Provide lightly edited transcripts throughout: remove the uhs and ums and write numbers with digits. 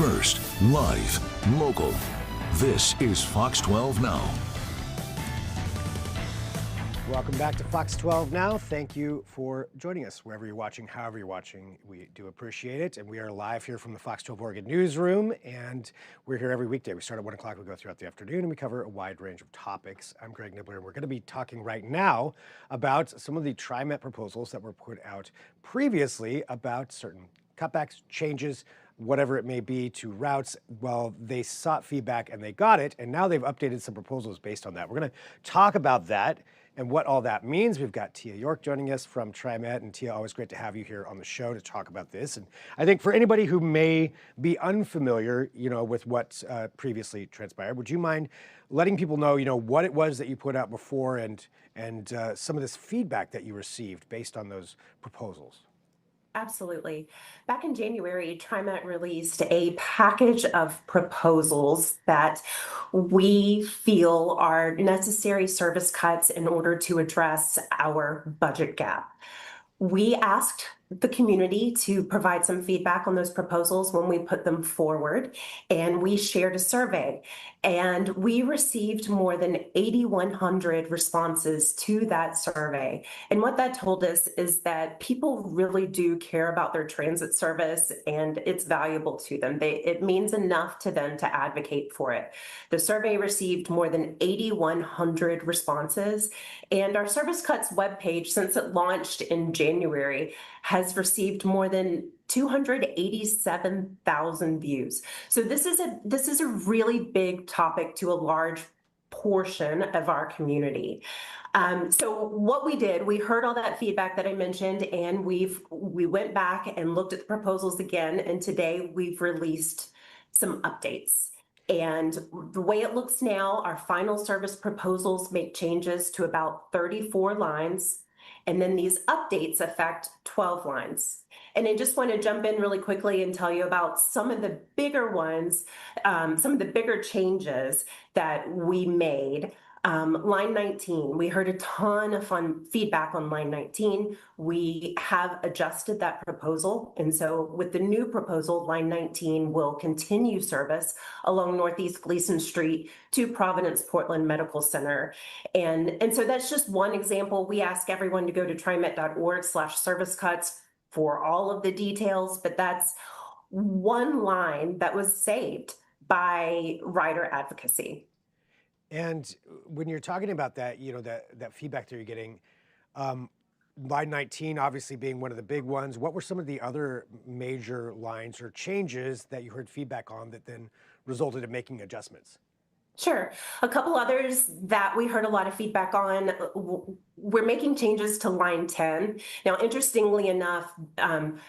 first, live, local. This is Fox 12 Now. Welcome back to Fox 12 Now. Thank you for joining us wherever you're watching, however you're watching. We do appreciate it. And we are live here from the Fox 12 Oregon newsroom. And we're here every weekday. We start at 1 o'clock, we go throughout the afternoon, and we cover a wide range of topics. I'm Greg Nibbler, and we're going to be talking right now about some of the TriMet proposals that were put out previously about certain cutbacks, changes, whatever it may be, to routes. Well, they sought feedback and they got it, and now they've updated some proposals based on that. We're going to talk about that and what all that means. We've got Tia York joining us from TriMet. And Tia, always great to have you here on the show to talk about this. And I think for anybody who may be unfamiliar, with what previously transpired, would you mind letting people know, what it was that you put out before and some of this feedback that you received based on those proposals? Absolutely. Back in January, TriMet released a package of proposals that we feel are necessary service cuts in order to address our budget gap. We asked the community to provide some feedback on those proposals when we put them forward, and we shared a survey. And we received more than 8,100 responses to that survey. And what that told us is that people really do care about their transit service, and it's valuable to them. It means enough to them to advocate for it. The survey received more than 8,100 responses, and our Service Cuts webpage, since it launched in January, has received more than 287,000 views. So this is a really big topic to a large portion of our community. So what we did, we heard all that feedback that I mentioned, and we went back and looked at the proposals again, and today we've released some updates. And the way it looks now, our final service proposals make changes to about 34 lines, and then these updates affect 12 lines. And I just want to jump in really quickly and tell you about some of the bigger ones, some of the bigger changes that we made. Line 19, we heard a ton of fun feedback on line 19. We have adjusted that proposal. And so with the new proposal, line 19 will continue service along Northeast Gleason Street to Providence Portland Medical Center. And so that's just one example. We ask everyone to go to trimet.org/service cuts for all of the details, but that's one line that was saved by rider advocacy. And when you're talking about that, that feedback that you're getting, line 19 obviously being one of the big ones, what were some of the other major lines or changes that you heard feedback on that then resulted in making adjustments? Sure. A couple others that we heard a lot of feedback on, we're making changes to line 10. Now, interestingly enough,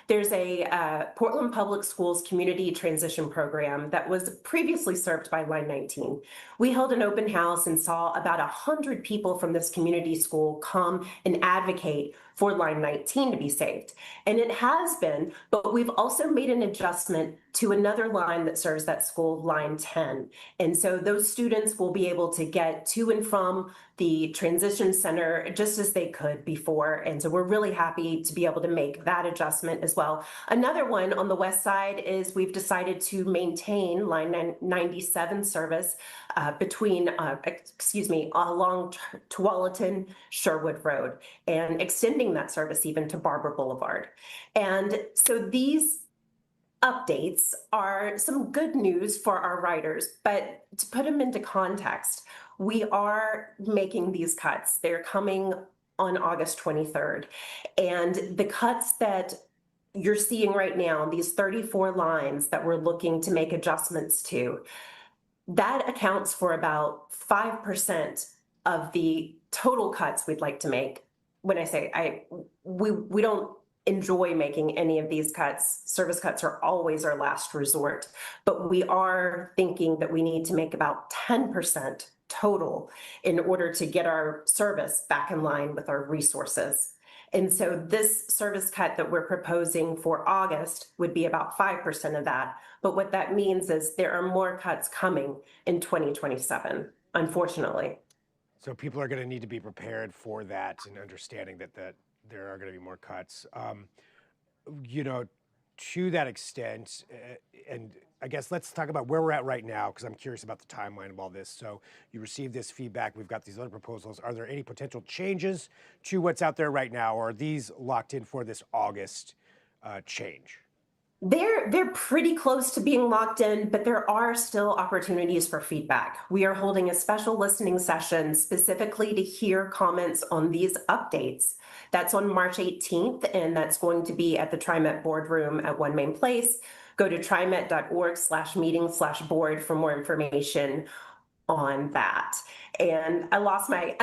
there's a Portland Public Schools community transition program that was previously served by line 19. We held an open house and saw about 100 people from this community school come and advocate for line 19 to be saved. And it has been, but we've also made an adjustment to another line that serves that school, line 10. And so those students will be able to get to and from the transition center just as they could before. And so we're really happy to be able to make that adjustment as well. Another one on the west side is we've decided to maintain line 97 service along Tualatin Sherwood Road, and extending that service even to Barber Boulevard. And so these updates are some good news for our riders, but to put them into context, we are making these cuts. They're coming on August 23rd. And the cuts that you're seeing right now, these 34 lines that we're looking to make adjustments to, that accounts for about 5% of the total cuts we'd like to make. When I say we don't enjoy making any of these cuts. Service cuts are always our last resort, but we are thinking that we need to make about 10% total in order to get our service back in line with our resources. And so this service cut that we're proposing for August would be about 5% of that. But what that means is there are more cuts coming in 2027, unfortunately. So people are going to need to be prepared for that and understanding that there are going to be more cuts. To that extent, and I guess let's talk about where we're at right now, because I'm curious about the timeline of all this. So you received this feedback. We've got these other proposals. Are there any potential changes to what's out there right now, or are these locked in for this August change? They're pretty close to being locked in, but there are still opportunities for feedback. We are holding a special listening session specifically to hear comments on these updates. That's on March 18th, and that's going to be at the TriMet boardroom at One Main Place. Go to trimet.org/meeting/board for more information on that. And I lost my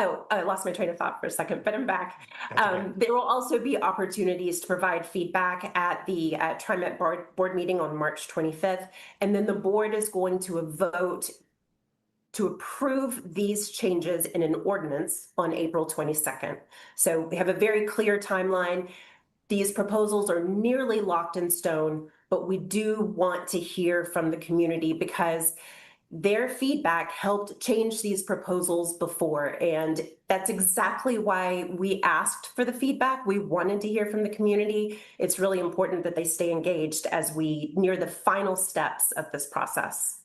train of thought for a second, but I'm back. Okay. There will also be opportunities to provide feedback at the TriMet board meeting on March 25th. And then the board is going to vote to approve these changes in an ordinance on April 22nd. So we have a very clear timeline. These proposals are nearly locked in stone, but we do want to hear from the community because their feedback helped change these proposals before. And that's exactly why we asked for the feedback. We wanted to hear from the community. It's really important that they stay engaged as we near the final steps of this process.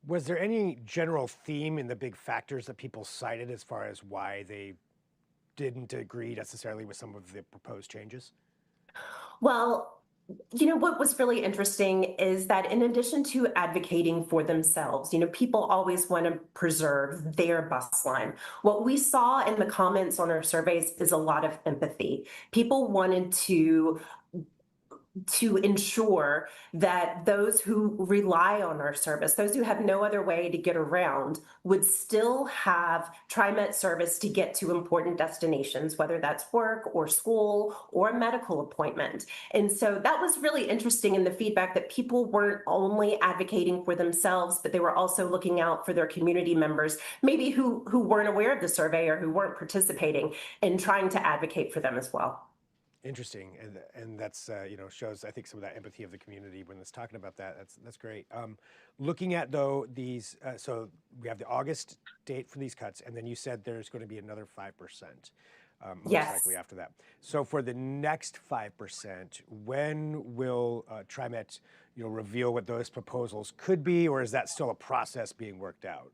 Was there any general theme in the big factors that people cited as far as why they didn't agree necessarily with some of the proposed changes? Well, what was really interesting is that in addition to advocating for themselves, people always want to preserve their bus line. What we saw in the comments on our surveys is a lot of empathy. People wanted to ensure that those who rely on our service, those who have no other way to get around, would still have TriMet service to get to important destinations, whether that's work or school or a medical appointment. And so that was really interesting in the feedback, that people weren't only advocating for themselves, but they were also looking out for their community members, maybe who weren't aware of the survey or who weren't participating, and trying to advocate for them as well. Interesting, and that's shows, I think, some of that empathy of the community when it's talking about that. That's great. Looking at though these, so we have the August date for these cuts, and then you said there's going to be another 5%, most Yes. likely after that. So for the next 5%, when will TriMet reveal what those proposals could be, or is that still a process being worked out?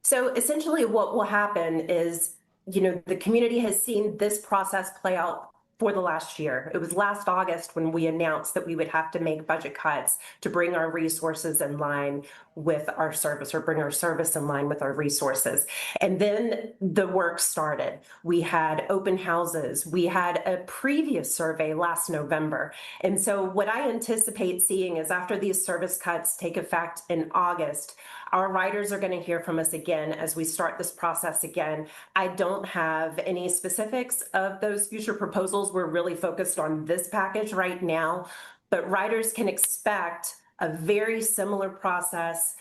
So essentially, what will happen is, the community has seen this process play out for the last year. It was last August when we announced that we would have to make budget cuts to bring our resources in line with our service, or bring our service in line with our resources. And then the work started. We had open houses. We had a previous survey last November. And so what I anticipate seeing is, after these service cuts take effect in August, our riders are going to hear from us again as we start this process again. I don't have any specifics of those future proposals. We're really focused on this package right now, but riders can expect a very similar process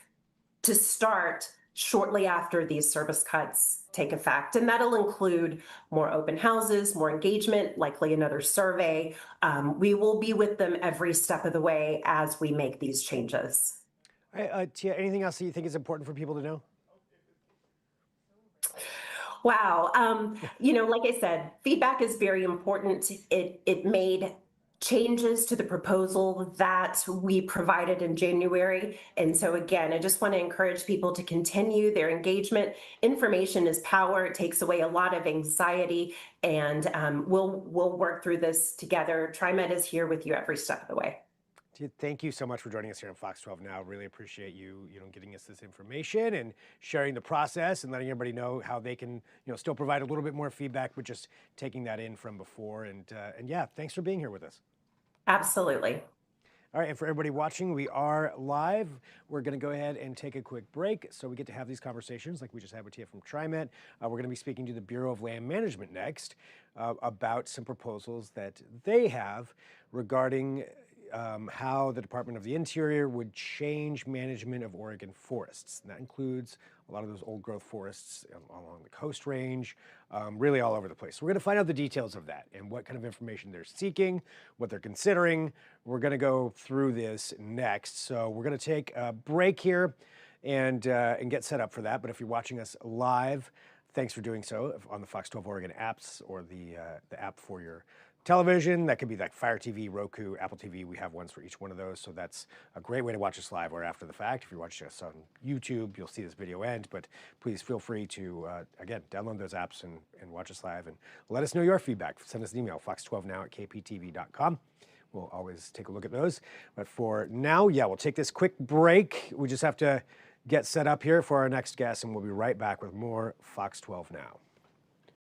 to start shortly after these service cuts take effect. And that'll include more open houses, more engagement, likely another survey. We will be with them every step of the way as we make these changes. Tia, anything else that you think is important for people to know? Wow. Like I said, feedback is very important. It made changes to the proposal that we provided in January. And so again, I just want to encourage people to continue their engagement. Information is power. It takes away a lot of anxiety, and we'll work through this together. TriMet is here with you every step of the way. Thank you so much for joining us here on Fox 12 Now. Really appreciate you, getting us this information and sharing the process and letting everybody know how they can, still provide a little bit more feedback with just taking that in from before. And yeah, thanks for being here with us. Absolutely. All right, and for everybody watching, we are live. We're going to go ahead and take a quick break so we get to have these conversations like we just had with Tia from TriMet. We're going to be speaking to the Bureau of Land Management next about some proposals that they have regarding how the Department of the Interior would change management of Oregon forests. And that includes a lot of those old growth forests along the Coast Range, really all over the place. So we're going to find out the details of that and what kind of information they're seeking, what they're considering. We're going to go through this next. So we're going to take a break here and get set up for that. But if you're watching us live, thanks for doing so on the Fox 12 Oregon apps or the app for your television. That could be like Fire TV, Roku, Apple TV. We have ones for each one of those. So that's a great way to watch us live or after the fact. If you're watching us on YouTube, you'll see this video end. But please feel free to, again, download those apps and watch us live. And let us know your feedback. Send us an email, fox12now@kptv.com. We'll always take a look at those. But for now, yeah, we'll take this quick break. We just have to get set up here for our next guest, and we'll be right back with more Fox 12 Now.